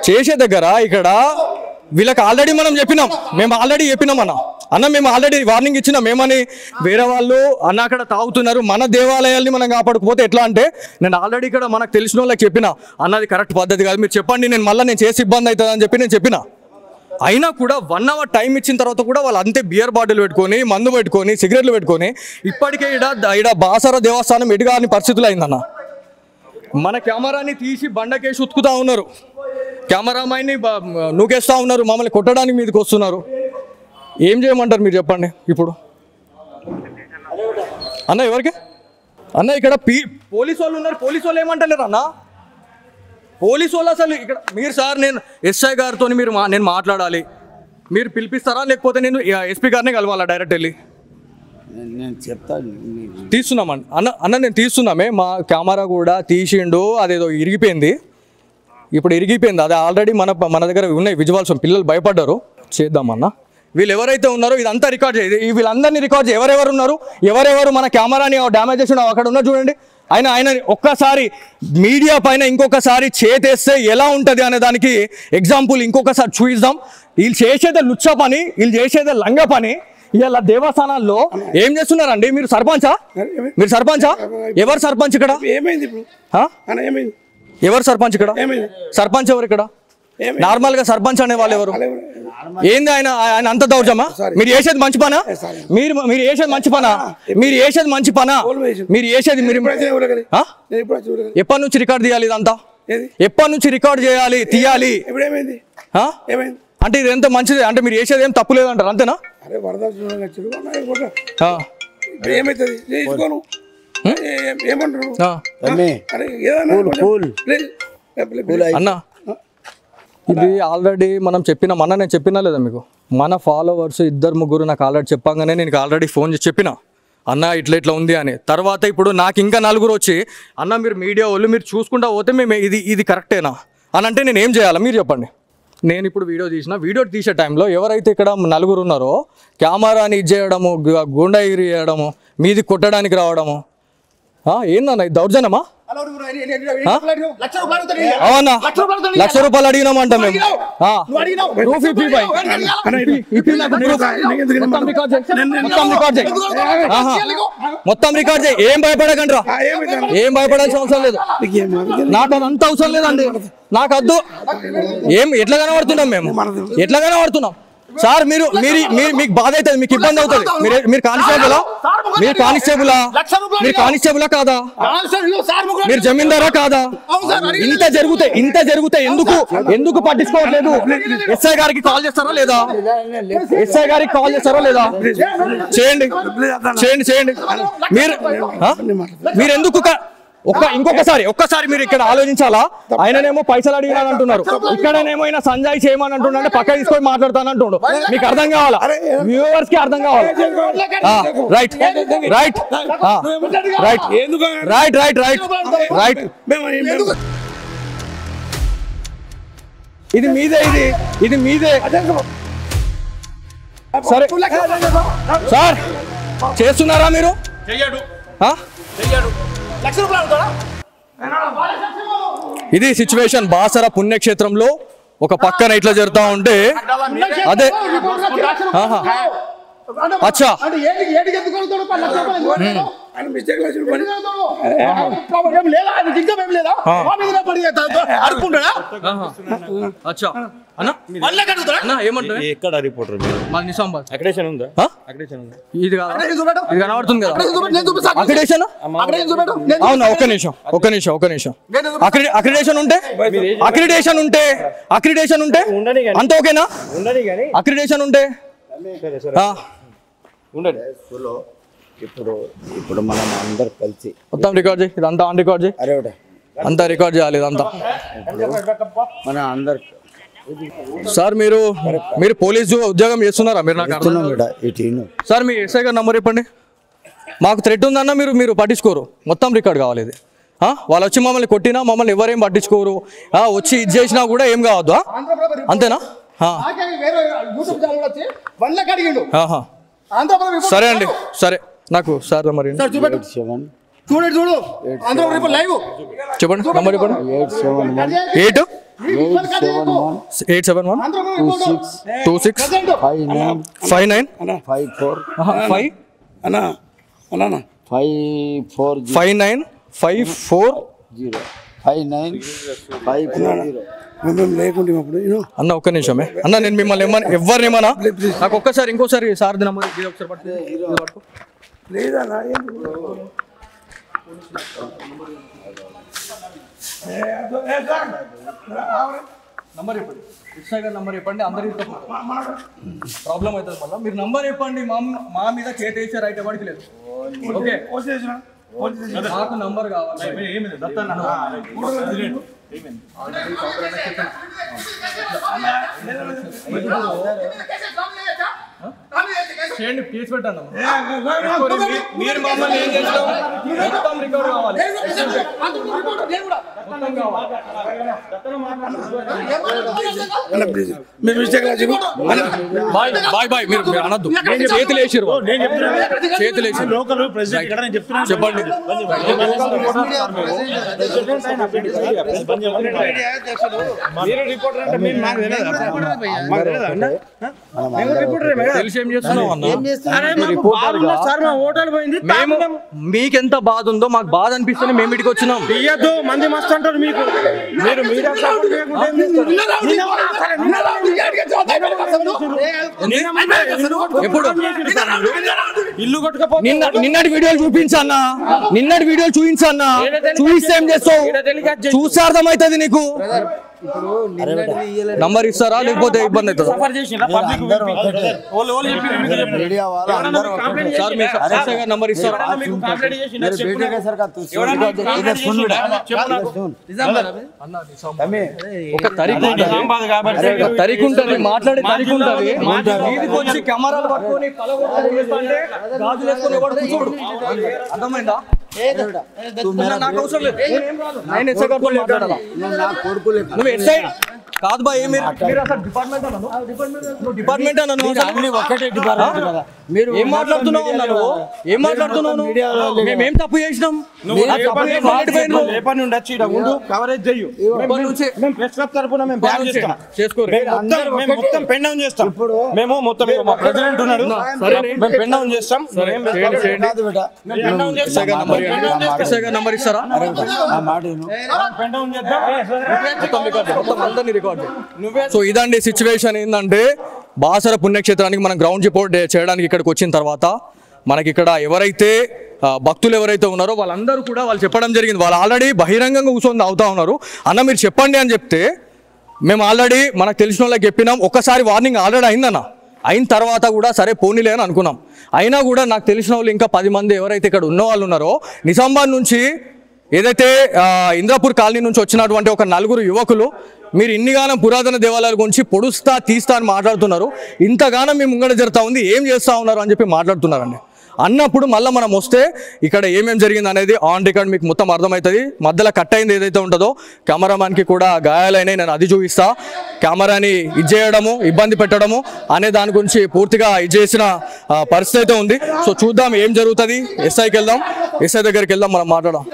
చేసే దగ్గర ఇక్కడ వీళ్ళకి ఆల్రెడీ మేము ఆల్రెడీ చెప్పినాం అన్న. అన్న మేము ఆల్రెడీ వార్నింగ్ ఇచ్చినా మేమని వేరే వాళ్ళు అన్న అక్కడ తాగుతున్నారు మన దేవాలయాల్ని మనం కాపాడుకోపోతే ఎట్లా అంటే నేను ఆల్రెడీ ఇక్కడ మనకు తెలిసిన వాళ్ళకి చెప్పిన అన్నది కరెక్ట్ పద్ధతి కాదు మీరు చెప్పండి నేను చేసి ఇబ్బంది అవుతుంది అని చెప్పి నేను చెప్పిన అయినా కూడా 1 hour టైం ఇచ్చిన తర్వాత కూడా వాళ్ళు అంతే బియర్ బాటిల్ పెట్టుకొని మందు పెట్టుకొని సిగరెట్లు పెట్టుకొని ఇప్పటికే ఇక్కడ బాసర దేవస్థానం ఎటుగాని పరిస్థితులు అయిందన్న మన కెమెరాని తీసి బండకేసి ఉతుకుతా ఉన్నారు కెమెరామైన్ని నూకేస్తూ ఉన్నారు మమ్మల్ని కొట్టడానికి మీదకి వస్తున్నారు ఏం చేయమంటారు మీరు చెప్పండి ఇప్పుడు అన్న ఎవరికి అన్న ఇక్కడ పోలీసు వాళ్ళు ఉన్నారు పోలీసు వాళ్ళు ఏమంటలేరు అన్న పోలీసు వాళ్ళు అసలు ఇక్కడ మీరు సార్ నేను ఎస్ఐ గారితో నేను మాట్లాడాలి మీరు పిలిపిస్తారా లేకపోతే నేను ఎస్పీ గారిని కలవాలా డైరెక్ట్ వెళ్ళి నేను చెప్తాను తీస్తున్నామండి అన్న నేను తీస్తున్నామే మా కెమెరా కూడా తీసిండు అదేదో ఇరిగిపోయింది ఇప్పుడు ఇరిగిపోయింది అది ఆల్రెడీ మన దగ్గర ఉన్నాయి విజువల్స్ పిల్లలు భయపడ్డారు చేద్దామన్నా వీళ్ళు ఎవరైతే ఉన్నారో ఇదంతా రికార్డ్ చేయాలి వీళ్ళందరినీ రికార్డ్ చేయాలి ఎవరెవరు ఉన్నారు ఎవరెవరు మన కెమెరాని డ్యామేజ్ చేసి అక్కడ ఉన్నారు చూడండి ఆయన ఒక్కసారి మీడియా పైన ఇంకొకసారి చేతేస్తే ఎలా ఉంటుంది అనే దానికి ఎగ్జాంపుల్ ఇంకొకసారి చూపిద్దాం వీళ్ళు చేసేదే లుచ్చ పని వీళ్ళు చేసేదే లంగ పని ఇలా దేవస్థానాల్లో ఏం చేస్తున్నారండి మీరు సర్పంచా ఎవరు సర్పంచ్ ఇక్కడ ఎవరు సర్పంచ్ ఇక్కడ సర్పంచ్ ఎవరు ఇక్కడ నార్మల్ గా సర్పంచ్ అనే వాళ్ళు ఎవరు ఏంది ఆయన అంత దౌర్జమా మీరు చేసేది మంచి పనా మీరు చేసేది మంచి పనా మీరు చేసేది ఎప్పటి నుంచి రికార్డ్ తీయాలి ఇదంతా ఎప్పటి నుంచి రికార్డ్ చేయాలి తీయాలి అంటే ఇది ఎంత మంచిది అంటే మీరు చేసేది ఏం తప్పు లేదంటారు అంతేనా అన్న ఇది ఆల్రెడీ మనం నేను చెప్పినా లేదా మీకు మన ఫాలోవర్స్ 2-3 నాకు ఆల్రెడీ చెప్పంగానే నేను ఆల్రెడీ ఫోన్ చేసి చెప్పిన అన్న ఇట్లా ఉంది అని తర్వాత ఇప్పుడు నాకు ఇంకా 4 వచ్చి అన్న మీరు మీడియా వాళ్ళు మీరు చూసుకుంటా పోతే మేము ఇది కరెక్టేనా అని అంటే నేను ఏం చేయాలి మీరు చెప్పండి నేను ఇప్పుడు వీడియో తీసే టైంలో ఎవరైతే ఇక్కడ 4 ఉన్నారో కెమెరాని ఇది చేయడము గుండాగిరి చేయడము మీది కొట్టడానికి రావడము ఏందన్న ఇది దౌర్జన్యమా అవునా ₹1,00,000 అడిగినామంట మేము మొత్తం రికార్డ్ చేయి ఏం భయపడకండి ఏం భయపడాల్సిన అవసరం లేదు నాకు అదంత అవసరం లేదండి నాకు వద్దు ఎట్లా కనబడుతున్నాం మేము ఎట్లా కనబడుతున్నాం సార్ మీరు మీకు బాధ అవుతుంది మీకు ఇబ్బంది అవుతుంది మీరు కానిస్టేబులా కాదా మీరు జమీందారా కాదా ఇంత జరిగితే ఎందుకు పట్టించుకోవట్లేదు ఎస్ఐ గారికి కాల్ చేస్తారా లేదా చేయండి మీరు ఎందుకు ఒక్కసారి మీరు ఇక్కడ ఆలోచించాలా ఆయననేమో పైసలు అడిగినాను అంటున్నారు ఇక్కడనేమో సంజయ్ చేయమని అంటున్నాడు పక్క తీసుకొని మాట్లాడతానంటుండు మీకు అర్థం కావాలా వ్యూవర్స్ కి అర్థం కావాలా రైట్ ఇది మీదే సరే సార్ చేస్తున్నారా మీరు ఇది సిచ్యువేషన్ బాసర పుణ్యక్షేత్రంలో ఒక పక్కన ఇట్లా జరుగుతూ ఉంటే అదే అచ్చా అక్రిడేషన్ ఉంటే అంత ఓకేనా అక్రిడేషన్ ఉంటే ఇప్పుడు మనం అందరు కలిసి మొత్తం రికార్డ్ చేయి ఇదంతా ఆన్ రికార్డ్ చేయి అంతా రికార్డ్ చేయాలి ఇదంతా మన అందరు సార్ మీరు పోలీసు ఉద్యోగం చేస్తున్నారా మీరు నాకు సార్ మీ ఎస్ఐ గారి నంబర్ చెప్పండి మాకు థ్రెట్ ఉందన్న మీరు పట్టించుకోరు మొత్తం రికార్డ్ కావాలి ఇది వాళ్ళు వచ్చి మమ్మల్ని కొట్టినా మమ్మల్ని ఎవరేం పట్టించుకోరు వచ్చి ఇది చేసినా కూడా ఏం కావద్దు అంతేనా సరే అండి సరే నాకు సార్ మరి చెప్పండి నంబర్ చెప్పండి 8 అన్న ఒక్క నిమిషమే అన్న, నేను మిమ్మల్ని ఎవరినేమన్నా నాకు ఒక్కసారి ఇంకోసారి సార్ నెంబర్ ఒకసారి పట్టుకో. నంబర్ చెప్పండి, ఇన్స్టాగ్రామ్ నంబర్ చెప్పండి, అందరికి ప్రాబ్లం అవుతుంది మళ్ళీ. మీరు నంబర్ చెప్పండి, మా మీద చేసి రైట్ ఎవరికి లేదు. ఓకే మాకు నంబర్ కావాలి. చేయండి, కేసు పెట్టండి. మీరు మమ్మల్ని ఏం చేస్తాం, మొత్తం రికవర్ కావాలి. బాయ్ బాయ్ మీరు అనద్దు. చేతులు వేసారు, చేతులు వేసారు. చెప్పండి. తెలిసి ఏం చేస్తున్నావు అన్న? మీకెంత బాధ ఉందో మాకు బాధ అనిపిస్తుంది, మేము ఇటుకి వచ్చినాం. మంది మస్తు అంటారు మీకు. మీరు ఎప్పుడు ఇల్లు కొట్టుకపోతే నిన్నటి వీడియోలు చూపించన్నా, నిన్నటి వీడియోలు చూపించన్నా. చూపిస్తే ఏం చేస్తావు? చూస్తే అర్థమవుతుంది నీకు. నంబర్ ఇస్తారా లేకపోతే ఇబ్బంది అవుతుంది? నంబర్ ఇస్తారా? ఒక తరికు ఉంటుంది, మాట్లాడే తరికు ఉంటుంది. వీధికి వచ్చి కెమెరాలు పట్టుకొని గాజులు వేసుకొని ఎవడు కూర్చోడు. అర్థమైందా? నాకు అవసరం లేదు, నేను ఎస్ఐ గారితో మాట్లాడాలా. నువ్వు ఎస్ఐ కాదు బాయ్, మీరు అసలు డిపార్ట్మెంట్ అన్నాను. నువ్వు డిపార్ట్మెంట్ అన్నాను. ఒకటే డిపార్ట్మెంట్ కదా. మీరు ఏం మాట్లాడుతున్నావు అన్నాను? ఏం మాట్లాడుతున్నావు? మేమేం తప్పు చేసినాం? మేము మొత్తం ప్రెసిడెంట్ ఉన్నాడు, పెన్ డౌన్ చేస్తాం. నంబర్ ఇస్తారా? సో ఇదండి సిచ్యువేషన్. ఏంటంటే బాసర పుణ్యక్షేత్రానికి మనం గ్రౌండ్ రిపోర్ట్ చేయడానికి ఇక్కడికి వచ్చిన తర్వాత మనకి ఇక్కడ ఎవరైతే భక్తులు ఎవరైతే ఉన్నారో వాళ్ళందరూ కూడా వాళ్ళు చెప్పడం జరిగింది. వాళ్ళు ఆల్రెడీ బహిరంగంగా కూర్చొని అవుతా ఉన్నారు. అన్న మీరు చెప్పండి అని చెప్తే మేము ఆల్రెడీ మనకు తెలిసిన వాళ్ళకి చెప్పినాం. ఒక్కసారి వార్నింగ్ ఆల్రెడీ అయిందన్న, అయిన తర్వాత కూడా సరే పోనీలే అని అనుకున్నాం. అయినా కూడా నాకు తెలిసిన వాళ్ళు ఇంకా 10 మంది ఎవరైతే ఇక్కడ ఉన్న వాళ్ళు ఉన్నారో, నిజామాబాద్ నుంచి ఏదైతే ఇంద్రాపూర్ కాలనీ నుంచి వచ్చినటువంటి ఒక 4 యువకులు మీరు ఇన్నిగానం పురాతన దేవాలయాల గురించి పొడుస్తా తీస్తా అని మాట్లాడుతున్నారు. ఇంతగానం మీ ముంగడ జరుగుతూ ఉంది, ఏం చేస్తూ ఉన్నారు అని చెప్పి మాట్లాడుతున్నారండి. అన్నప్పుడు మళ్ళీ మనం వస్తే ఇక్కడ ఏమేమి జరిగింది అనేది ఆన్ రికార్డ్ మీకు మొత్తం అర్థమవుతుంది. మధ్యలో కట్ అయింది ఏదైతే ఉంటుందో, కెమెరామ్యాన్కి కూడా గాయాలైనాయి, నేను అది చూపిస్తా. కెమెరాని చేయడము, ఇబ్బంది పెట్టడము అనే దాని గురించి పూర్తిగా చేసిన పరిస్థితి అయితే ఉంది. సో చూద్దాం ఏం జరుగుతుంది. ఎస్ఐకి వెళ్దాం, ఎస్ఐ దగ్గరికి వెళ్దాం, మనం మాట్లాడదాం.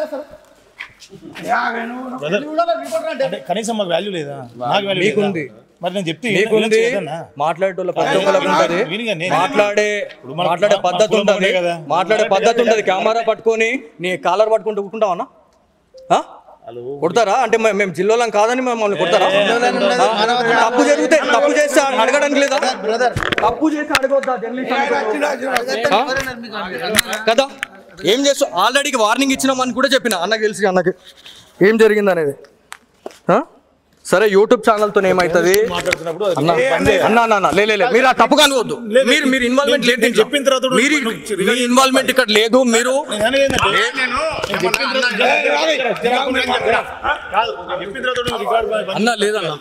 కనీసం మాకు వాల్యూ లేదా? మీకుంది, మరి నేను చెప్తే మాట్లాడేటోళ్ళ ప్రతి ఒక్కరికి ఉంటుంది, మాట్లాడే పద్ధతి ఉంటుంది, మాట్లాడే పద్ధతి ఉంటుంది. కెమెరా పట్టుకొని నీ కాలర్ పట్టుకుంటూ కూర్చుంటావన్నా? కొడతారా? అంటే మేము జిల్లాలో కాదని మమ్మల్ని కొడతారా? తప్పు జరిగితే తప్పు చేస్తే అడగడానికి లేదా? తప్పు చేస్తే అడగొద్దా కదా? ఏం చేస్తావు? ఆల్రెడీ వార్నింగ్ ఇచ్చినామని కూడా చెప్పిన అన్నకి తెలిసి, అన్నకి ఏం జరిగింది అనేది. సరే యూట్యూబ్ ఛానల్తో ఏమవుతుంది అన్న లే మీరు ఆ తప్పుగా అనుకోవద్దు. మీరు ఇన్వాల్వ్మెంట్ లేదు, చెప్పిన తర్వాత మీరు ఇన్వాల్వ్మెంట్ ఇక్కడ లేదు. మీరు అన్న లేదన్న,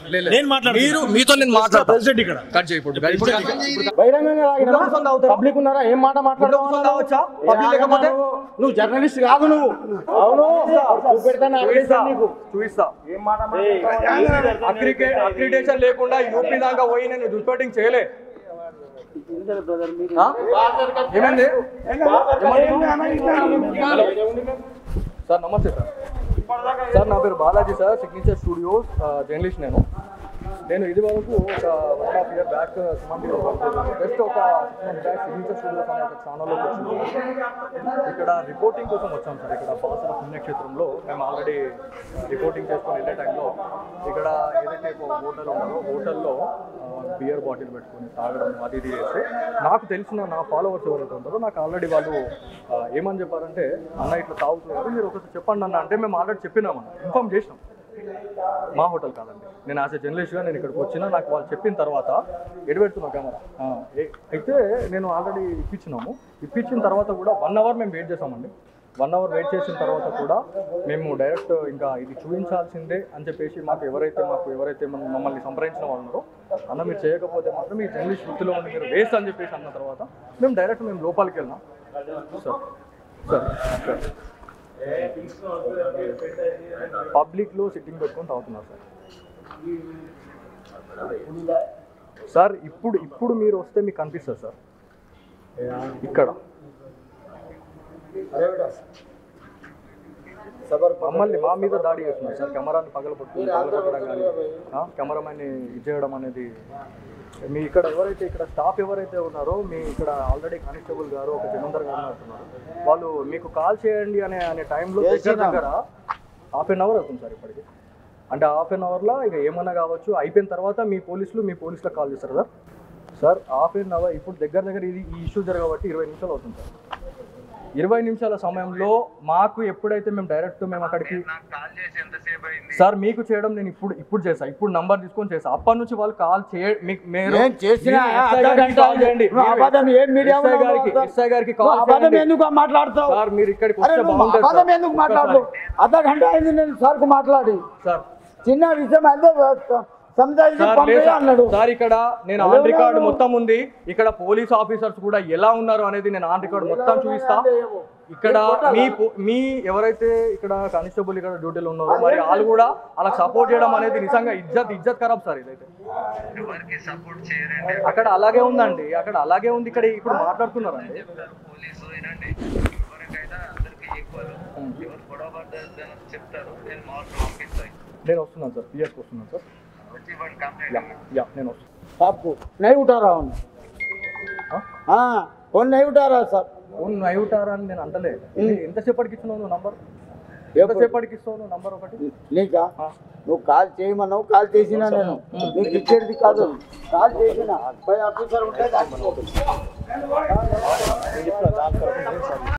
మీరు మీతో నేను మాట్లాడతాను. కట్ చేయకూడదు. పబ్లిక్ ఉన్నారా? ఏం మాట మాట్లాడవచ్చా? పబ్లిక్ లేకపోతే నువ్వు జర్నలిస్ట్ కాదు. నువ్వు అవును చూపిస్తా. ఏం మాట అక్రిడేషన్ లేకుండా యూపీ దాకా పోయి నేను రిపోర్టింగ్ చేయలే. ఏమైంది సార్? నమస్తే సార్. సార్ నా పేరు Balaji sir, signature studios journalist. నేను ఇది వరకు ఒక 1.5 year బ్యాక్ సుమంటిలో జస్ట్ ఒక 6 months బ్యాక్ సిగ్నేచర్ స్టూడియోస్ అనే ఒక ఛానల్లోకి వచ్చింది. ఇక్కడ రిపోర్టింగ్ కోసం వచ్చాం సార్. ఇక్కడ బాసర పుణ్యక్షేత్రంలో మేము ఆల్రెడీ రిపోర్టింగ్ చేసుకొని వెళ్ళే టైంలో ఇక్కడ ఏదైతే ఒక హోటల్ ఉన్నదో హోటల్లో బియర్ బాటిల్ పెట్టుకొని తాగడం అది ఇది చేస్తే నాకు తెలిసిన నా ఫాలోవర్స్ ఎవరైతే ఉంటారో నాకు ఆల్రెడీ వాళ్ళు ఏమని చెప్పారంటే అన్న ఇట్లా తాగుతున్నారు మీరు ఒకసారి చెప్పండి అన్న అంటే మేము ఆల్రెడీ చెప్పినామన్న ఇన్ఫార్మ్ చేసినాం. మా హోటల్ కాదండి, నేను యాజ్ ఎ జర్నలిస్ట్గా నేను ఇక్కడికి వచ్చినా నాకు వాళ్ళు చెప్పిన తర్వాత ఎడబెడుతున్నాం కెమెరా అయితే నేను ఆల్రెడీ ఇప్పించిన తర్వాత కూడా 1 hour మేము వెయిట్ చేసామండి. 1 hour వెయిట్ చేసిన తర్వాత కూడా మేము డైరెక్ట్ ఇంకా ఇది చూపించాల్సిందే అని చెప్పేసి మాకు ఎవరైతే మమ్మల్ని సంప్రదించిన వాళ్ళు ఉన్నారో అన్న మీరు చేయకపోతే మాత్రం మీ జర్నలిస్ట్ వృత్తిలో ఉండి మీరు వేస్ట్ అని చెప్పేసి అన్న తర్వాత మేము లోపలికి వెళ్ళినాం. సార్ పబ్లిక్లో సిట్టింగ్ పెట్టుకొని తాగుతున్నారు సార్. ఇప్పుడు మీరు వస్తే మీకు కనిపిస్తుంది సార్ ఇక్కడ మమ్మల్ని మా మీద దాడి చేస్తున్నారు సార్. కెమెరాని పగలగొట్టడం కానీ కెమెరామెన్ని ఇచ్చేయడం అనేది మీ ఇక్కడ ఇక్కడ స్టాఫ్ ఎవరైతే ఉన్నారో మీ ఇక్కడ ఆల్రెడీ కానిస్టేబుల్ గారు ఒక జమీందార్ గారు అంటున్నారు వాళ్ళు మీకు కాల్ చేయండి అనే టైంలో దగ్గర 1/2 hour అవుతుంది సార్ ఇప్పటికి. అంటే 1/2 hourలో ఇక ఏమన్నా కావచ్చు అయిపోయిన తర్వాత మీ పోలీసులకు కాల్ చేస్తారు సార్ 1/2 hour ఇప్పుడు దగ్గర ఈ ఇష్యూ జరగబట్టి 20 నిమిషాలు అవుతుంది సార్. 20 నిమిషాల సమయంలో మాకు ఎప్పుడైతే మేము అక్కడికి సార్ మీకు చేయడం నేను ఇప్పుడు చేసా, ఇప్పుడు నంబర్ తీసుకొని చేసా. అప్పటి నుంచి వాళ్ళు కాల్ చేయండి సార్ మీరు ఇక్కడికి వస్తే బాగుంటుంది సార్. చిన్న విషయం సార్ ఇక్కడ నేను ఆన్ రికార్డ్ మొత్తం ఉంది. ఇక్కడ పోలీస్ ఆఫీసర్స్ కూడా ఎలా ఉన్నారు అనేది నేను ఆన్ రికార్డ్ మొత్తం చూపిస్తా. ఇక్కడ మీ ఎవరైతే ఇక్కడ కానిస్టేబుల్ ఇక్కడ డ్యూటీలో ఉన్నారో మరి వాళ్ళు కూడా అలా సపోర్ట్ చేయడం అనేది నిజంగా ఇజ్జత్ ఖరాబ్ సార్. ఇదైతే అక్కడ అలాగే ఉందండి, అక్కడ అలాగే ఉంది. ఇక్కడ ఇప్పుడు మాట్లాడుతున్నారండి నేను వస్తున్నాను సార్, పిఎస్కి వస్తున్నాను సార్. నేను వస్తాను. आपको नहीं उठा रहा हूँ हाँ फोन नहीं उठा रहा सर ఫోన్ నై ఉంటారా అని నేను అంటలే. ఎంతసేపటికి ఇస్తున్నావు నంబర్? ఎంతసేపటికి ఇస్తావు నంబర్ ఒకటి నీకా? నువ్వు కాల్ చేయమన్నావు, కాల్ చేసినా నేను నీకు ఇచ్చేది కాదు. కాల్ చేసిన పై ఆఫీసర్ ఉంటే